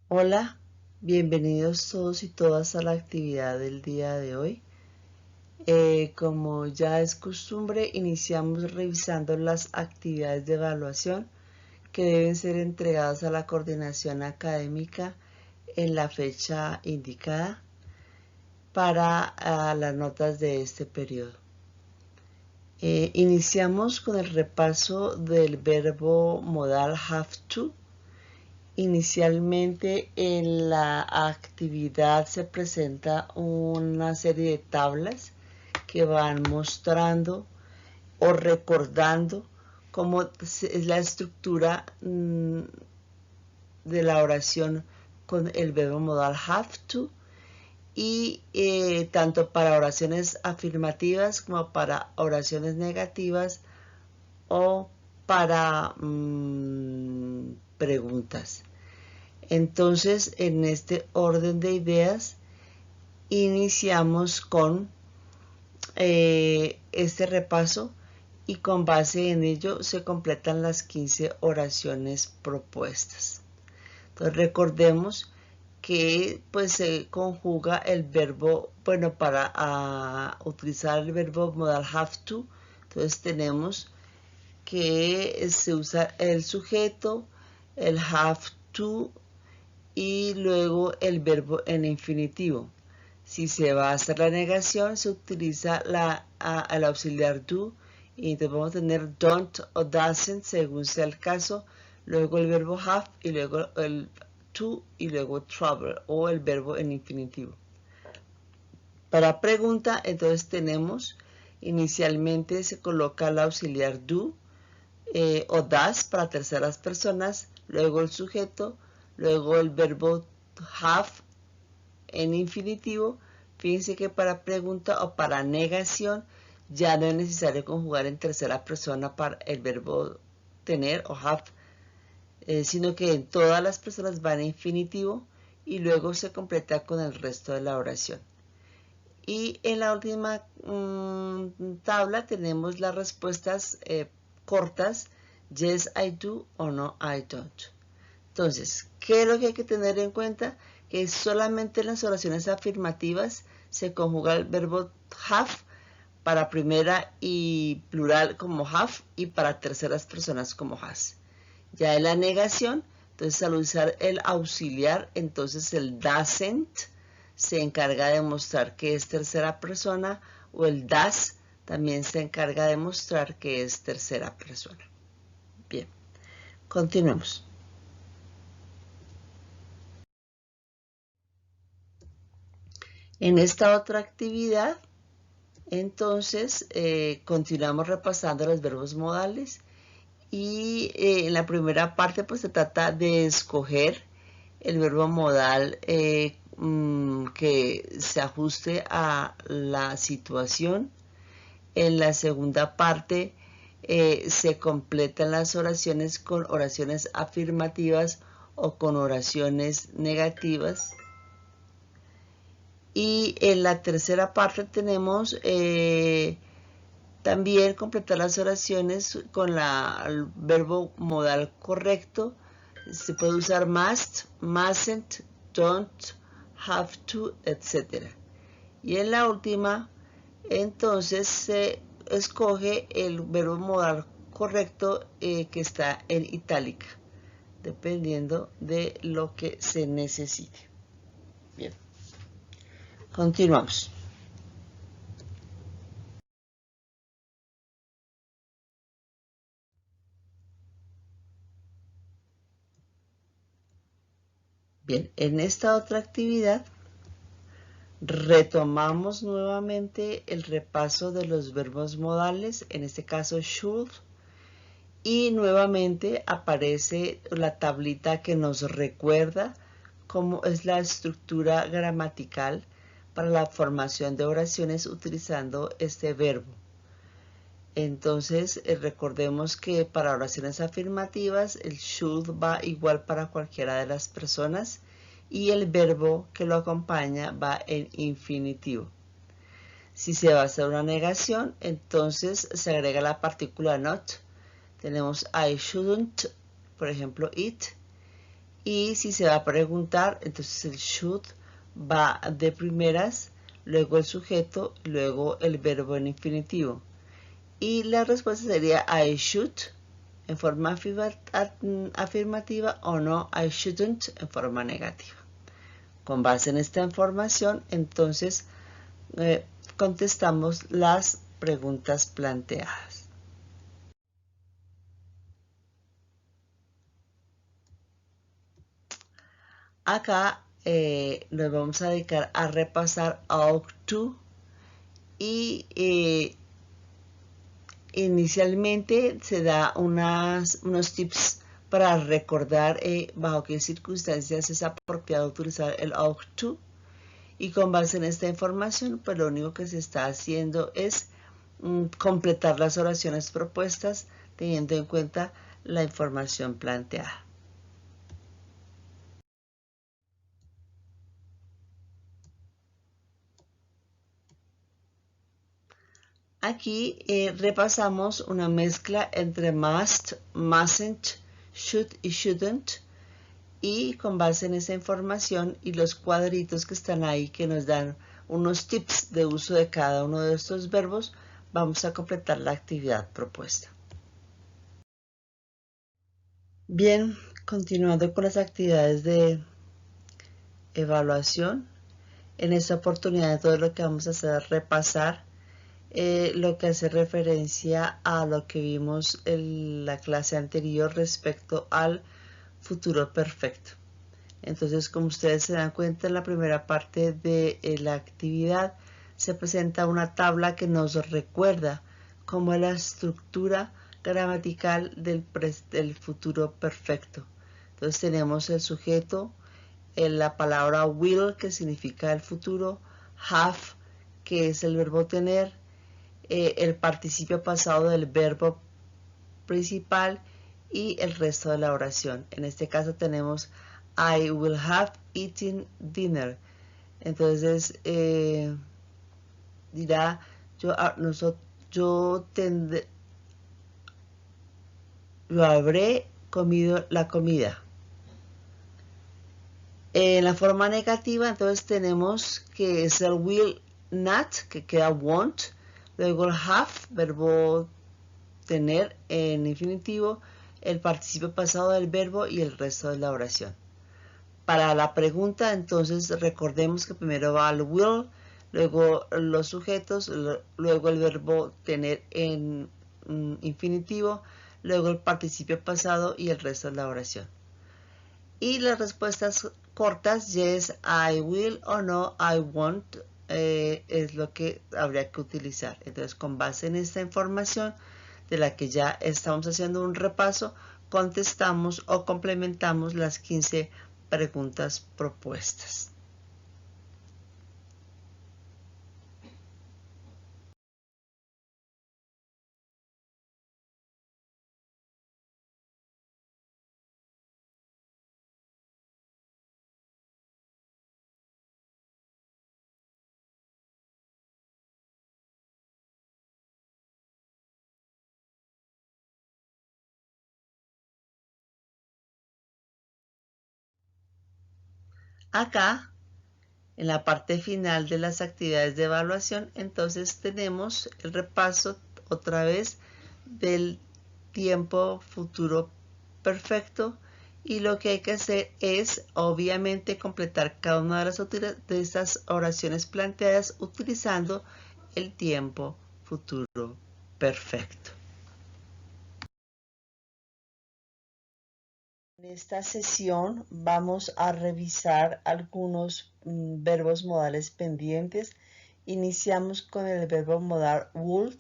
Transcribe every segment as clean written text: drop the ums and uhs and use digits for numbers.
Hola, bienvenidos todos y todas a la actividad del día de hoy. Como ya es costumbre, iniciamos revisando las actividades de evaluación que deben ser entregadas a la coordinación académica en la fecha indicada para las notas de este periodo. Iniciamos con el repaso del verbo modal have to. Inicialmente en la actividad se presenta una serie de tablas que van mostrando o recordando cómo es la estructura de la oración con el verbo modal have to y tanto para oraciones afirmativas como para oraciones negativas o para preguntas. Entonces, en este orden de ideas, iniciamos con este repaso y con base en ello se completan las 15 oraciones propuestas. Entonces, recordemos que pues se conjuga el verbo, bueno, para utilizar el verbo modal have to, entonces tenemos que se usa el sujeto, el have to, y luego el verbo en infinitivo. Si se va a hacer la negación, se utiliza el auxiliar do y entonces vamos a tener don't o doesn't según sea el caso, luego el verbo have y luego el to y luego trouble o el verbo en infinitivo. Para pregunta, entonces tenemos inicialmente se coloca el auxiliar do o does para terceras personas, luego el sujeto, luego el verbo have en infinitivo. Fíjense que para pregunta o para negación ya no es necesario conjugar en tercera persona para el verbo tener o have, sino que en todas las personas va en infinitivo y luego se completa con el resto de la oración. Y en la última tabla tenemos las respuestas cortas, yes I do o no I don't. Entonces, ¿qué es lo que hay que tener en cuenta? Que solamente en las oraciones afirmativas se conjuga el verbo have para primera y plural como have y para terceras personas como has. Ya en la negación, entonces al usar el auxiliar, entonces el doesn't se encarga de mostrar que es tercera persona o el does también se encarga de mostrar que es tercera persona. Bien, continuemos. En esta otra actividad, entonces, continuamos repasando los verbos modales y en la primera parte pues se trata de escoger el verbo modal que se ajuste a la situación. En la segunda parte se completan las oraciones con oraciones afirmativas o con oraciones negativas. Y en la tercera parte tenemos también completar las oraciones con el verbo modal correcto. Se puede usar must, mustn't, don't, have to, etc. Y en la última, entonces se escoge el verbo modal correcto que está en itálica, dependiendo de lo que se necesite. Bien, continuamos. Bien, en esta otra actividad retomamos nuevamente el repaso de los verbos modales, en este caso should, y nuevamente aparece la tablita que nos recuerda cómo es la estructura gramatical para la formación de oraciones utilizando este verbo. Entonces, recordemos que para oraciones afirmativas el should va igual para cualquiera de las personas y el verbo que lo acompaña va en infinitivo. Si se va a hacer una negación, entonces se agrega la partícula not. Tenemos I shouldn't, por ejemplo, eat. Y si se va a preguntar, entonces el should va de primeras, luego el sujeto, luego el verbo en infinitivo. Y la respuesta sería I should en forma afirmativa o no, I shouldn't en forma negativa. Con base en esta información, entonces contestamos las preguntas planteadas. Acá nos vamos a dedicar a repasar ought to y inicialmente se da unos tips para recordar bajo qué circunstancias es apropiado utilizar el ought to, y con base en esta información pues lo único que se está haciendo es completar las oraciones propuestas teniendo en cuenta la información planteada. Aquí repasamos una mezcla entre must, mustn't, should y shouldn't, y con base en esa información y los cuadritos que están ahí que nos dan unos tips de uso de cada uno de estos verbos, vamos a completar la actividad propuesta. Bien, continuando con las actividades de evaluación, en esta oportunidad todo lo que vamos a hacer es repasar lo que hace referencia a lo que vimos en la clase anterior respecto al futuro perfecto. Entonces, como ustedes se dan cuenta, en la primera parte de la actividad se presenta una tabla que nos recuerda cómo es la estructura gramatical del futuro perfecto. Entonces tenemos el sujeto, la palabra will, que significa el futuro, have, que es el verbo tener, el participio pasado del verbo principal y el resto de la oración. En este caso tenemos I will have eaten dinner. Entonces dirá yo habré comido la comida. En la forma negativa entonces tenemos que es el will not, que queda won't, luego el have, verbo tener en infinitivo, el participio pasado del verbo y el resto de la oración. Para la pregunta, entonces recordemos que primero va el will, luego los sujetos, luego el verbo tener en infinitivo, luego el participio pasado y el resto de la oración. Y las respuestas cortas, yes, I will o no, I won't, es lo que habría que utilizar. Entonces, con base en esta información, de la que ya estamos haciendo un repaso, contestamos o complementamos las 15 preguntas propuestas. Acá, en la parte final de las actividades de evaluación, entonces tenemos el repaso otra vez del tiempo futuro perfecto, y lo que hay que hacer es obviamente completar cada una de estas oraciones planteadas utilizando el tiempo futuro perfecto. En esta sesión vamos a revisar algunos verbos modales pendientes. Iniciamos con el verbo modal would.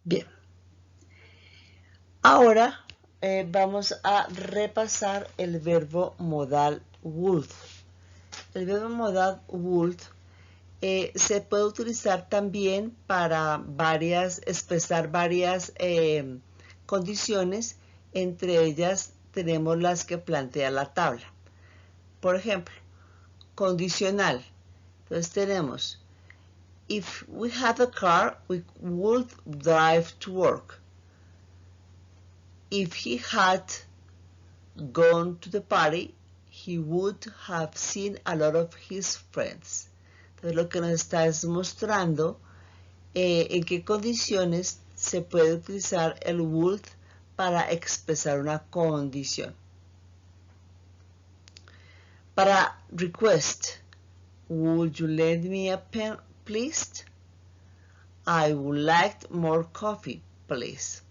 Bien. Ahora vamos a repasar el verbo modal would. El verbo modal would se puede utilizar también para expresar varias condiciones, entre ellas tenemos las que plantea la tabla. Por ejemplo, condicional. Entonces tenemos if we had a car, we would drive to work. If he had gone to the party, he would have seen a lot of his friends. Entonces lo que nos está es mostrando en qué condiciones se puede utilizar el would para expresar una condición. Para request, would you lend me a pen, please? I would like more coffee, please.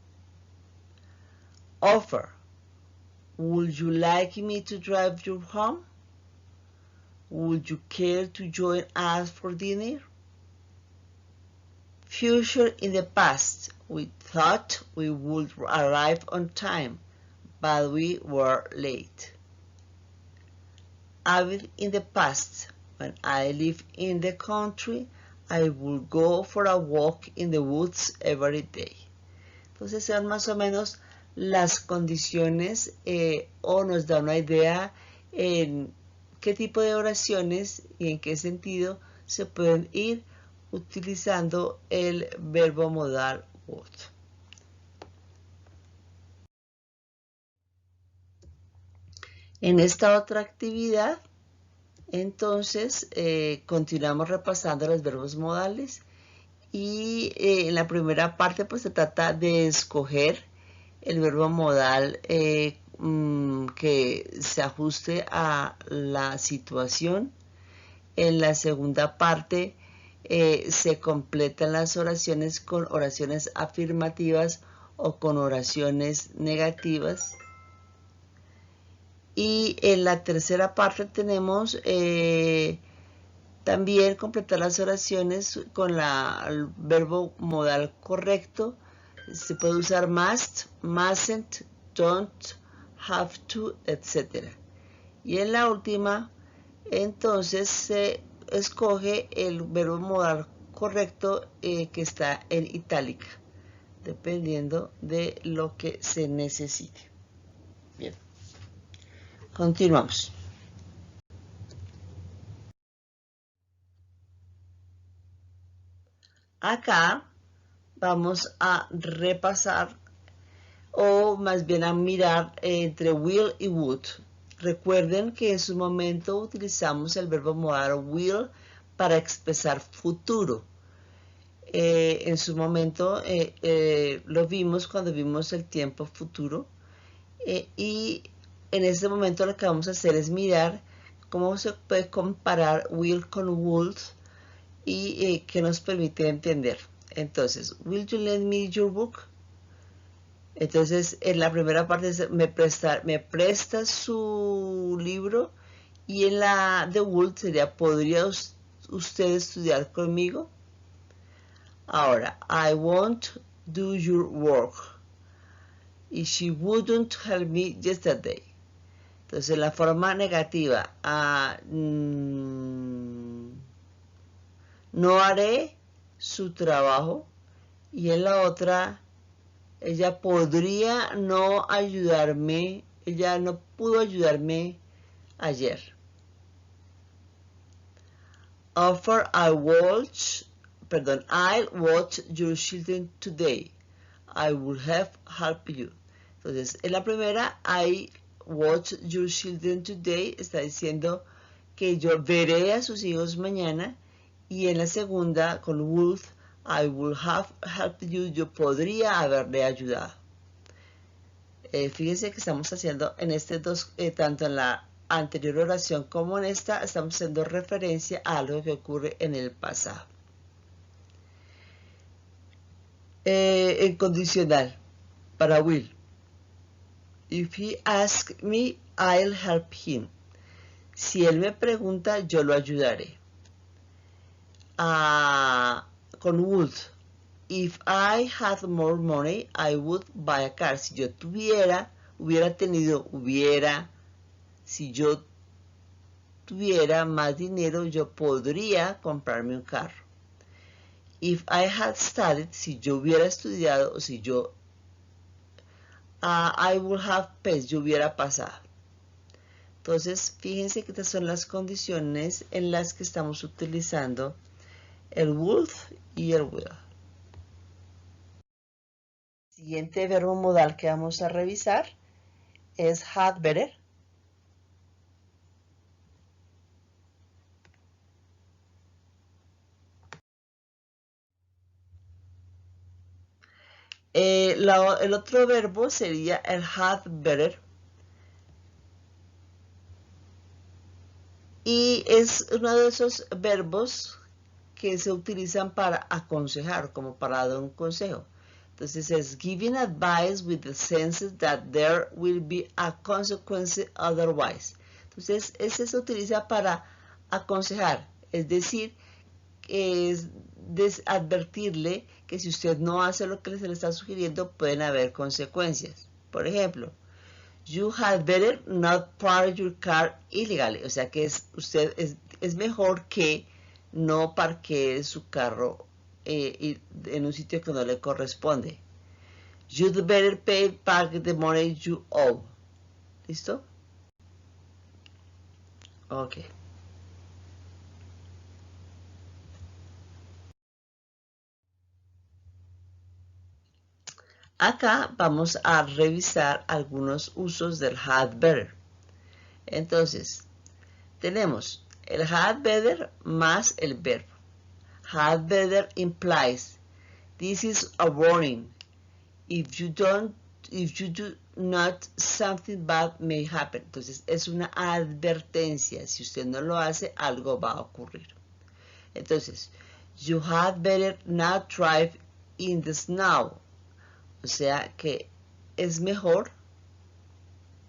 Offer, would you like me to drive you home? Would you care to join us for dinner? Future, in the past, we thought we would arrive on time, but we were late. Avid, in the past, when I lived in the country, I would go for a walk in the woods every day. Entonces son más o menos las condiciones o nos da una idea en qué tipo de oraciones y en qué sentido se pueden ir utilizando el verbo modal would. En esta otra actividad, entonces, continuamos repasando los verbos modales y en la primera parte pues se trata de escoger el verbo modal que se ajuste a la situación. En la segunda parte se completan las oraciones con oraciones afirmativas o con oraciones negativas. Y en la tercera parte tenemos también completar las oraciones con el verbo modal correcto. Se puede usar must, mustn't, don't, have to, etc. Y en la última, entonces se escoge el verbo modal correcto que está en itálica, dependiendo de lo que se necesite. Bien, continuamos. Acá vamos a repasar o más bien a mirar entre will y would. Recuerden que en su momento utilizamos el verbo modal will para expresar futuro. En su momento lo vimos cuando vimos el tiempo futuro y en este momento lo que vamos a hacer es mirar cómo se puede comparar will con would y que nos permite entender. Entonces, will you lend me your book? Entonces, en la primera parte es me presta su libro y en la de would sería ¿podría usted estudiar conmigo? Ahora, I won't do your work. Y she wouldn't help me yesterday. Entonces, la forma negativa, no haré su trabajo. Y en la otra, ella podría no ayudarme, ella no pudo ayudarme ayer. Offer, I'll watch your children today. I would have helped you. Entonces, en la primera, I watch your children today, está diciendo que yo veré a sus hijos mañana. Y en la segunda, con would, I would have helped you, yo podría haberle ayudado. Fíjense que estamos haciendo en tanto en la anterior oración como en esta, estamos haciendo referencia a algo que ocurre en el pasado. En condicional, para will. If he asks me, I'll help him. Si él me pregunta, yo lo ayudaré. Con would. If I had more money, I would buy a car. Si yo si yo tuviera más dinero, yo podría comprarme un carro. If I had studied, si yo hubiera estudiado, o si yo, I would have passed, yo hubiera pasado. Entonces, fíjense que estas son las condiciones en las que estamos utilizando el would y el will. Siguiente verbo modal que vamos a revisar es had better. El otro verbo sería el had better. Y es uno de esos verbos que se utilizan para aconsejar, como para dar un consejo. Entonces es giving advice with the sense that there will be a consequence otherwise. Entonces ese se utiliza para aconsejar, es decir, es advertirle que si usted no hace lo que se le está sugiriendo, pueden haber consecuencias. Por ejemplo, you had better not park your car illegally. O sea que es mejor que no parquee su carro en un sitio que no le corresponde. You'd better pay back the money you owe. ¿Listo? Ok. Acá vamos a revisar algunos usos del had better. Entonces, tenemos el had better más el verbo. Had better implies, this is a warning. If you do not, something bad may happen. Entonces, es una advertencia. Si usted no lo hace, algo va a ocurrir. Entonces, you had better not drive in the snow. O sea que es mejor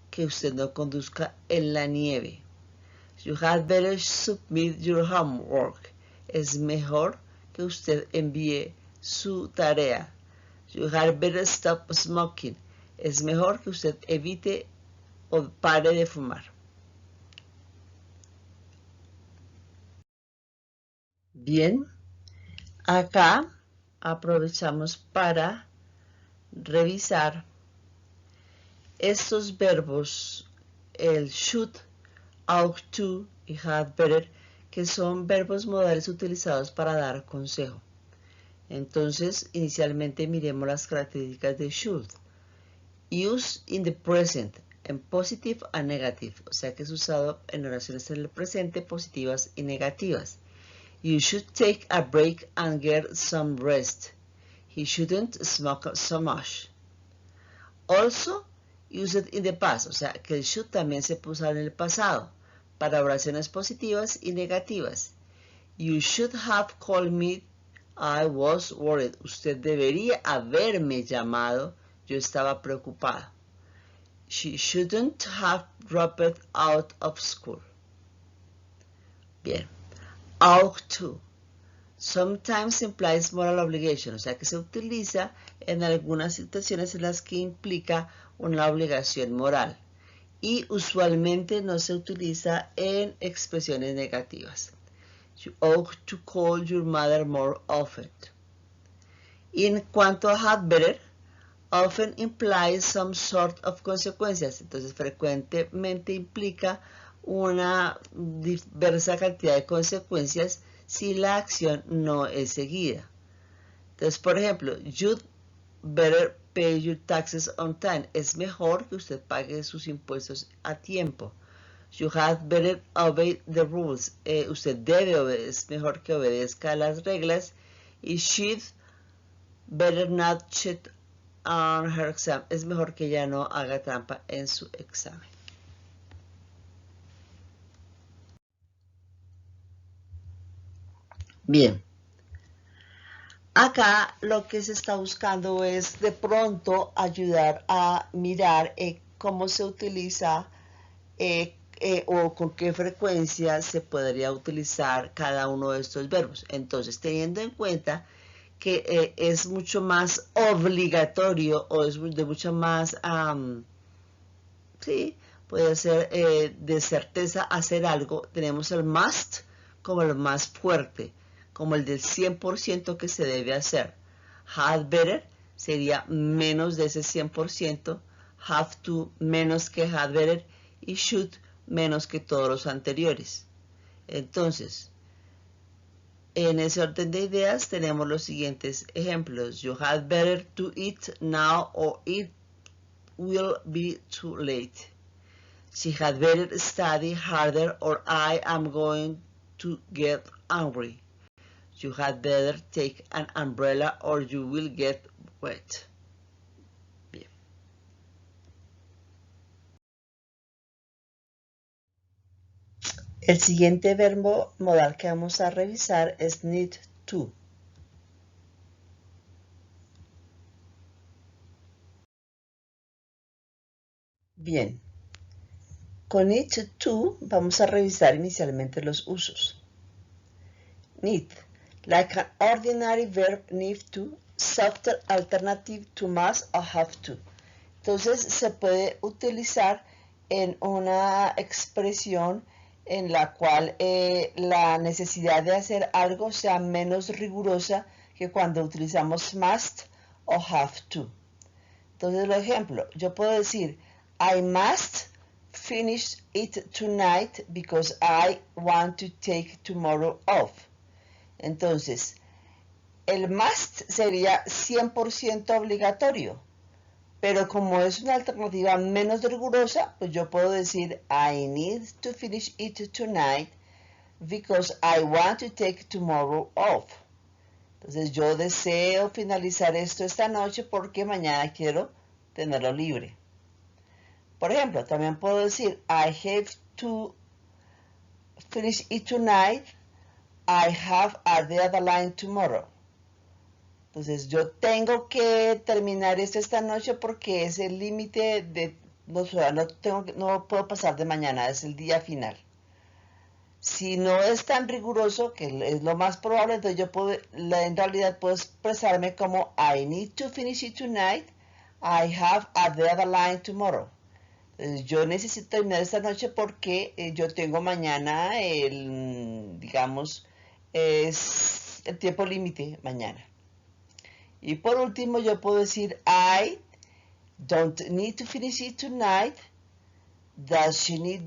que usted no conduzca en la nieve. You had better submit your homework. Es mejor que usted envíe su tarea. You had better stop smoking. Es mejor que usted evite o pare de fumar. Bien, acá aprovechamos para revisar estos verbos, el should, ought to y had better, que son verbos modales utilizados para dar consejo. Entonces, inicialmente miremos las características de should. Use in the present, en positive and negative, o sea que es usado en oraciones en el presente positivas y negativas. You should take a break and get some rest. He shouldn't smoke so much. Also, use it in the past, o sea que el should también se puede usar en el pasado, para oraciones positivas y negativas. You should have called me, I was worried. Usted debería haberme llamado, yo estaba preocupada. She shouldn't have dropped out of school. Bien. Ought to. Sometimes implies moral obligation, o sea que se utiliza en algunas situaciones en las que implica una obligación moral. Y usualmente no se utiliza en expresiones negativas. You ought to call your mother more often. Y en cuanto a had better, often implies some sort of consecuencias. Entonces, frecuentemente implica una diversa cantidad de consecuencias si la acción no es seguida. Entonces, por ejemplo, you'd better pay your taxes on time. Es mejor que usted pague sus impuestos a tiempo. You had better obey the rules. Usted debe obedecer, es mejor que obedezca las reglas. Y she'd better not cheat on her exam. Es mejor que ella no haga trampa en su examen. Bien. Acá lo que se está buscando es de pronto ayudar a mirar cómo se utiliza o con qué frecuencia se podría utilizar cada uno de estos verbos. Entonces, teniendo en cuenta que es mucho más obligatorio o es de mucho más, sí, puede ser de certeza hacer algo, tenemos el must como el más fuerte, como el del 100% que se debe hacer. Had better sería menos de ese 100%, have to menos que had better y should menos que todos los anteriores. Entonces, En ese orden de ideas tenemos los siguientes ejemplos. You had better to eat now or it will be too late. She had better study harder or I am going to get angry. You had better take an umbrella or you will get wet. Bien. El siguiente verbo modal que vamos a revisar es need to. Bien. Con need to vamos a revisar inicialmente los usos. Need, like an ordinary verb need to, softer alternative to must or have to. Entonces se puede utilizar en una expresión en la cual la necesidad de hacer algo sea menos rigurosa que cuando utilizamos must o have to. Entonces, por ejemplo, yo puedo decir, I must finish it tonight because I want to take tomorrow off. Entonces, el must sería 100% obligatorio, pero como es una alternativa menos rigurosa, pues yo puedo decir I need to finish it tonight because I want to take tomorrow off. Entonces yo deseo finalizar esto esta noche porque mañana quiero tenerlo libre. Por ejemplo, también puedo decir I have to finish it tonight. I have a deadline tomorrow. Entonces yo tengo que terminar esto esta noche porque es el límite de, no puedo pasar de mañana, es el día final. Si no es tan riguroso, que es lo más probable, entonces yo puedo, en realidad puedo expresarme como I need to finish it tonight, I have a deadline tomorrow. Entonces, yo necesito terminar esta noche porque yo tengo mañana digamos, es el tiempo límite mañana. Y por último yo puedo decir I don't need to finish it tonight. Does she need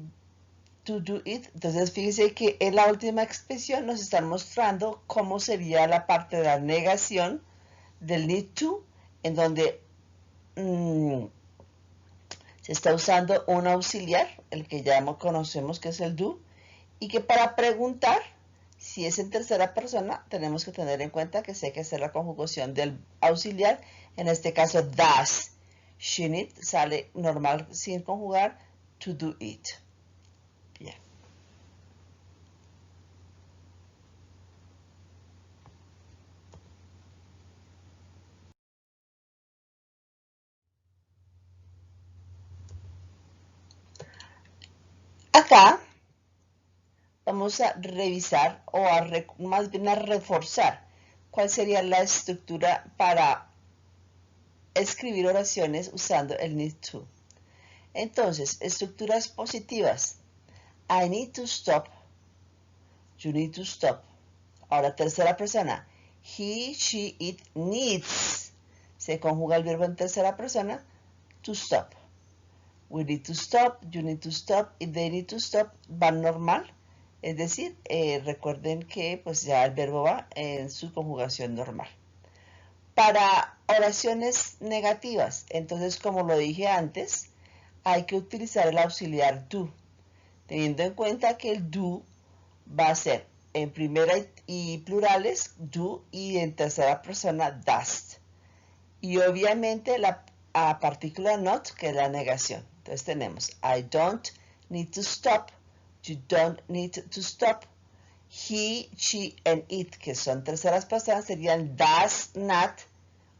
to do it? Entonces fíjense que en la última expresión nos están mostrando cómo sería la parte de la negación del need to, en donde se está usando un auxiliar, el que ya conocemos que es el do, y que para preguntar si es en tercera persona, tenemos que tener en cuenta que se hay que hacer la conjugación del auxiliar, en este caso does she need, sale normal sin conjugar to do it. Bien. Acá vamos a revisar o más bien a reforzar cuál sería la estructura para escribir oraciones usando el need to. Entonces, estructuras positivas. I need to stop. You need to stop. Ahora, tercera persona. He, she, it needs. Se conjuga el verbo en tercera persona. To stop. We need to stop. You need to stop. Y they need to stop. Van normal. Es decir, recuerden que pues ya el verbo va en su conjugación normal. Para oraciones negativas, entonces como lo dije antes, hay que utilizar el auxiliar do, teniendo en cuenta que el do va a ser en primera y plurales do y en tercera persona does. Y obviamente la partícula not, que es la negación. Entonces tenemos I don't need to stop, you don't need to stop. He, she, and it, que son terceras personas, serían does not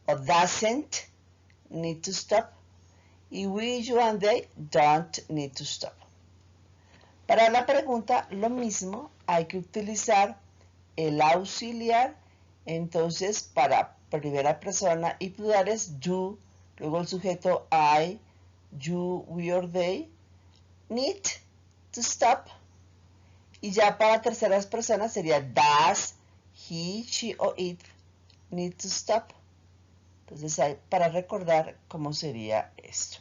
o doesn't need to stop. Y we, you, and they don't need to stop. Para la pregunta, lo mismo, hay que utilizar el auxiliar. Entonces, para primera persona y plurales, do, luego el sujeto I, you, we, or they, need to stop. Y ya para terceras personas sería does, he, she o it need to stop. Entonces, hay para recordar cómo sería esto.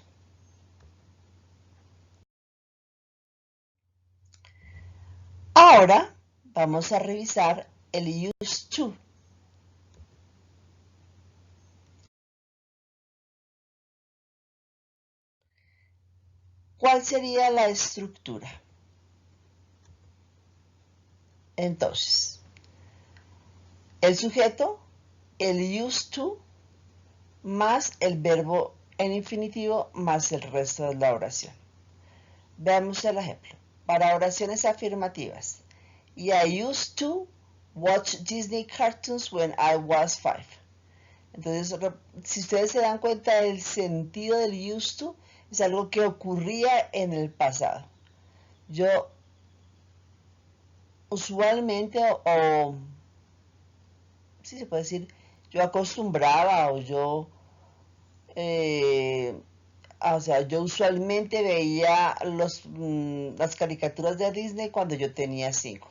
Ahora vamos a revisar el used to. ¿Cuál sería la estructura? Entonces, el sujeto, el used to, más el verbo en infinitivo, más el resto de la oración. Veamos el ejemplo. Para oraciones afirmativas. I used to watch Disney cartoons when I was 5. Entonces, si ustedes se dan cuenta del sentido del used to, es algo que ocurría en el pasado. Yo usualmente, o sí se puede decir, yo acostumbraba o yo, o sea, yo usualmente veía las caricaturas de Disney cuando yo tenía 5.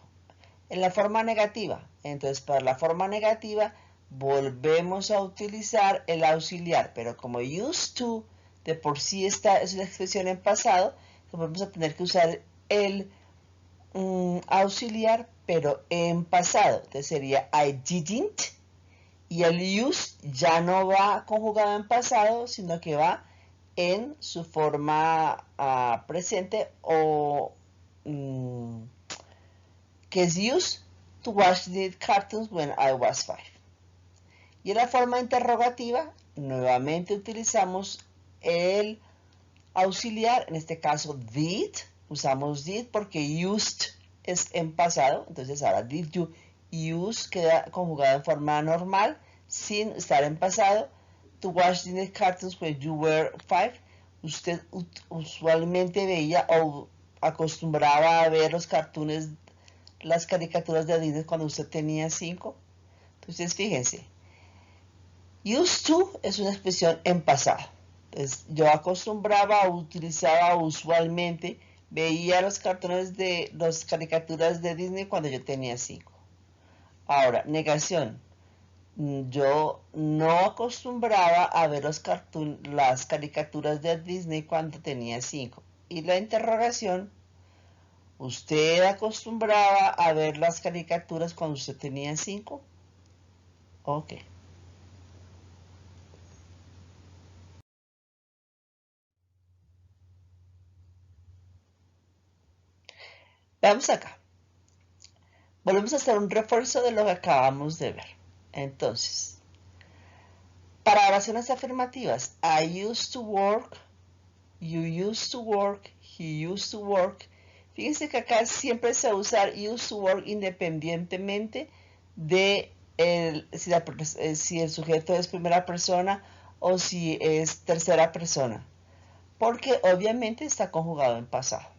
En la forma negativa. Entonces, para la forma negativa, volvemos a utilizar el auxiliar, pero como used to, de por sí es una expresión en pasado, vamos a tener que usar el auxiliar, pero en pasado. Entonces sería I didn't, y el used ya no va conjugado en pasado, sino que va en su forma presente o que es used to watch the cartoons when I was 5. Y en la forma interrogativa, nuevamente utilizamos el auxiliar, en este caso did, usamos did porque used es en pasado, entonces ahora did you use queda conjugado en forma normal, sin estar en pasado. To watch the cartoons when you were 5, usted usualmente veía o acostumbraba a ver los cartoons, las caricaturas de Disney cuando usted tenía 5. Entonces fíjense, used to es una expresión en pasado. Entonces, yo acostumbraba o utilizaba usualmente, veía los cartones de las caricaturas de Disney cuando yo tenía 5. Ahora, negación. Yo no acostumbraba a ver las caricaturas de Disney cuando tenía 5. Y la interrogación, ¿usted acostumbraba a ver las caricaturas cuando usted tenía 5? Ok. Veamos acá. Volvemos a hacer un refuerzo de lo que acabamos de ver. Entonces, para oraciones afirmativas, I used to work, you used to work, he used to work. Fíjense que acá siempre se va a usar used to work independientemente de si el sujeto es primera persona o si es tercera persona, porque obviamente está conjugado en pasado.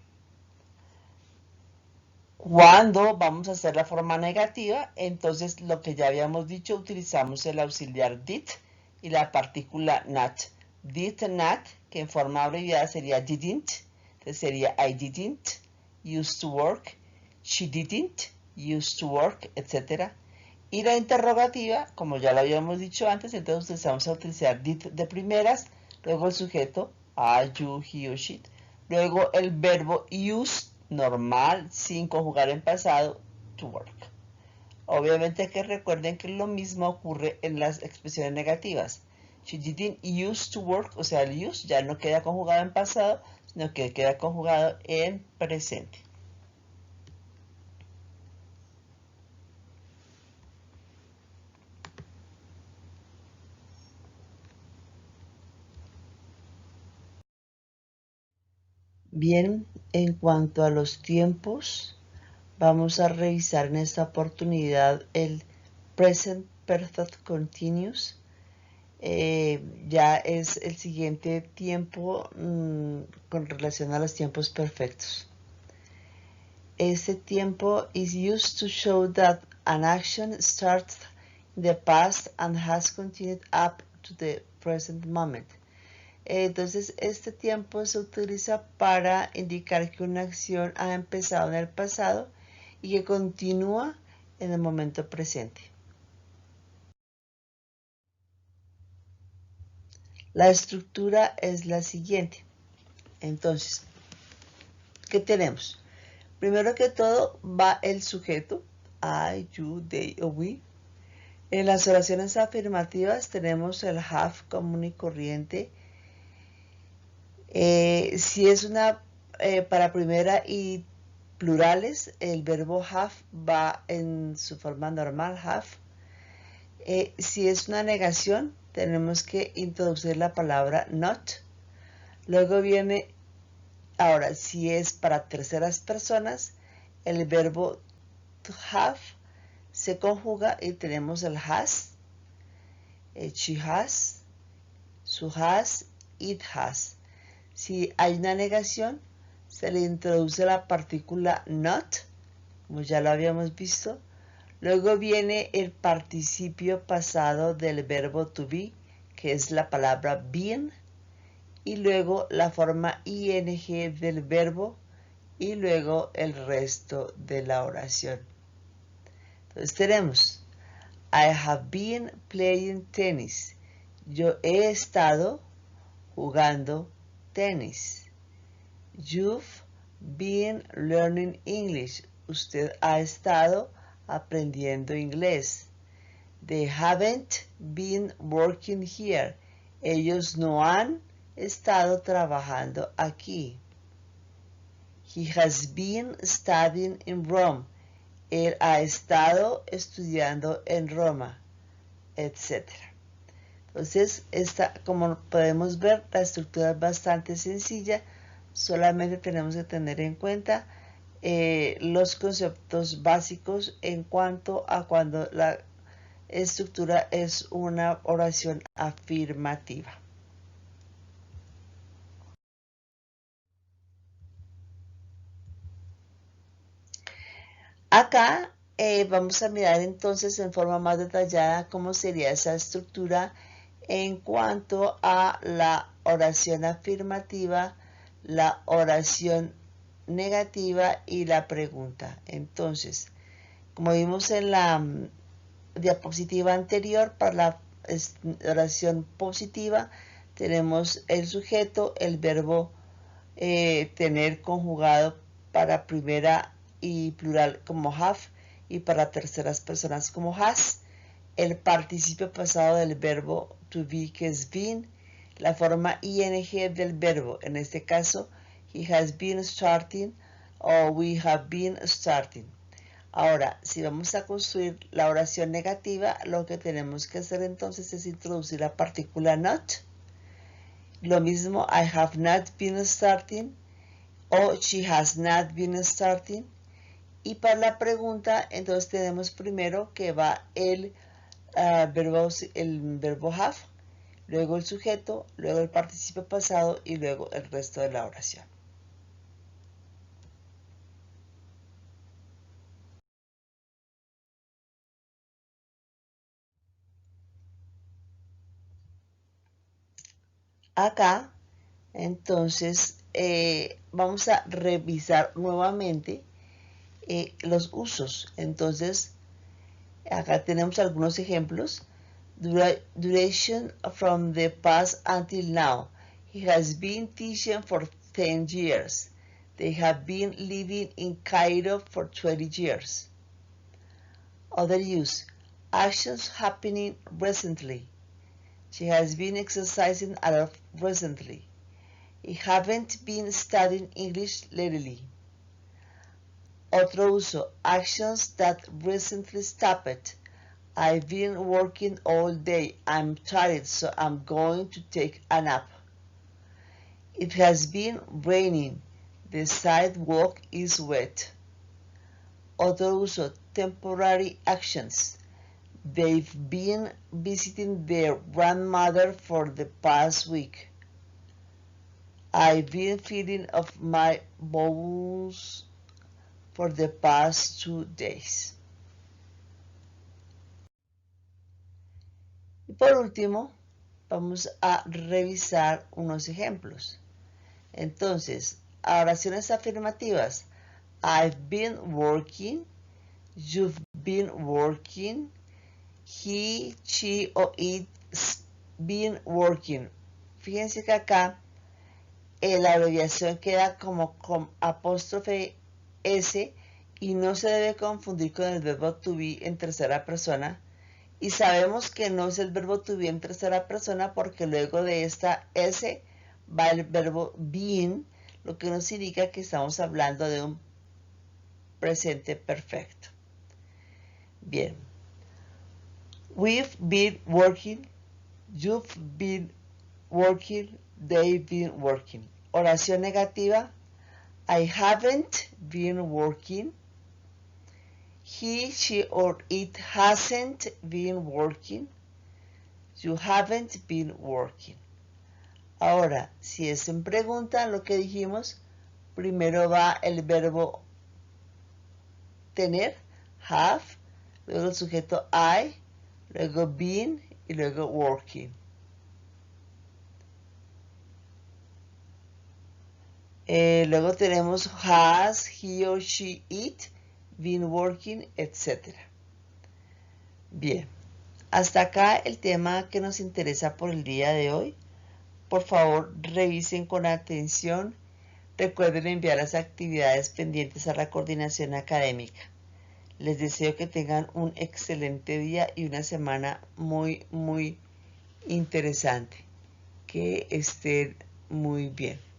Cuando vamos a hacer la forma negativa, entonces lo que ya habíamos dicho, utilizamos el auxiliar did y la partícula not. Did not, que en forma abreviada sería didn't, entonces sería I didn't, used to work, she didn't, used to work, etc. Y la interrogativa, como ya lo habíamos dicho antes, entonces vamos a utilizar did de primeras, luego el sujeto, I, you, he or she, luego el verbo used, normal, sin conjugar en pasado, to work. Obviamente que recuerden que lo mismo ocurre en las expresiones negativas. She didn't used to work, o sea, el use ya no queda conjugado en pasado, sino que queda conjugado en presente. Bien, en cuanto a los tiempos, vamos a revisar en esta oportunidad el Present Perfect Continuous. Ya es el siguiente tiempo con relación a los tiempos perfectos. Este tiempo is used to show that an action starts in the past and has continued up to the present moment. Entonces, este tiempo se utiliza para indicar que una acción ha empezado en el pasado y que continúa en el momento presente. La estructura es la siguiente. Entonces, ¿qué tenemos? Primero que todo va el sujeto. I, you, they o we. En las oraciones afirmativas tenemos el have común y corriente. Si es una para primera y plurales, el verbo have va en su forma normal, have. Si es una negación, tenemos que introducir la palabra not. Luego viene, ahora, si es para terceras personas, el verbo to have se conjuga y tenemos el has, she has, su has, it has. Si hay una negación, se le introduce la partícula not, como ya lo habíamos visto. Luego viene el participio pasado del verbo to be, que es la palabra been, y luego la forma ing del verbo, y luego el resto de la oración. Entonces tenemos, I have been playing tennis. Yo he estado jugando tenis. You've been learning English. Usted ha estado aprendiendo inglés. They haven't been working here. Ellos no han estado trabajando aquí. He has been studying in Rome. Él ha estado estudiando en Roma, etc. Entonces, como podemos ver, la estructura es bastante sencilla. Solamente tenemos que tener en cuenta los conceptos básicos en cuanto a cuando la estructura es una oración afirmativa. Acá vamos a mirar entonces en forma más detallada cómo sería esa estructura en cuanto a la oración afirmativa, la oración negativa y la pregunta. Entonces, como vimos en la diapositiva anterior, para la oración positiva tenemos el sujeto, el verbo tener conjugado para primera y plural como have y para terceras personas como has, el participio pasado del verbo to be, que es been, la forma ing del verbo, en este caso he has been starting o we have been starting. Ahora, si vamos a construir la oración negativa, lo que tenemos que hacer entonces es introducir la partícula not. Lo mismo, I have not been starting o she has not been starting. Y para la pregunta, entonces tenemos primero que va el verbo have, luego el sujeto, luego el participio pasado y luego el resto de la oración. Acá, entonces, vamos a revisar nuevamente los usos. Entonces, acá tenemos algunos ejemplos. Duration from the past until now. He has been teaching for 10 years. They have been living in Cairo for 20 years. Other use. Actions happening recently. She has been exercising a lot recently. I haven't been studying English lately. Otro uso. Actions that recently stopped. I've been working all day. I'm tired, so I'm going to take a nap. It has been raining. The sidewalk is wet. Otro uso. Temporary actions. They've been visiting their grandmother for the past week. I've been feeding off my bowels for the past 2 days. Y por último, vamos a revisar unos ejemplos. Entonces, oraciones afirmativas. I've been working. You've been working. He, she o it's been working. Fíjense que acá la abreviación queda como con apóstrofe S y no se debe confundir con el verbo to be en tercera persona. Y sabemos que no es el verbo to be en tercera persona porque luego de esta S va el verbo being, lo que nos indica que estamos hablando de un presente perfecto. Bien. We've been working, you've been working, they've been working. Oración negativa. I haven't been working. He, she, or it hasn't been working. You haven't been working. Ahora, si es en pregunta, lo que dijimos, primero va el verbo tener, have, luego el sujeto I, luego been y luego working. Luego tenemos has, he or she, it, been working, etc. Bien, hasta acá el tema que nos interesa por el día de hoy. Por favor, revisen con atención. Recuerden enviar las actividades pendientes a la coordinación académica. Les deseo que tengan un excelente día y una semana muy interesante. Que estén muy bien.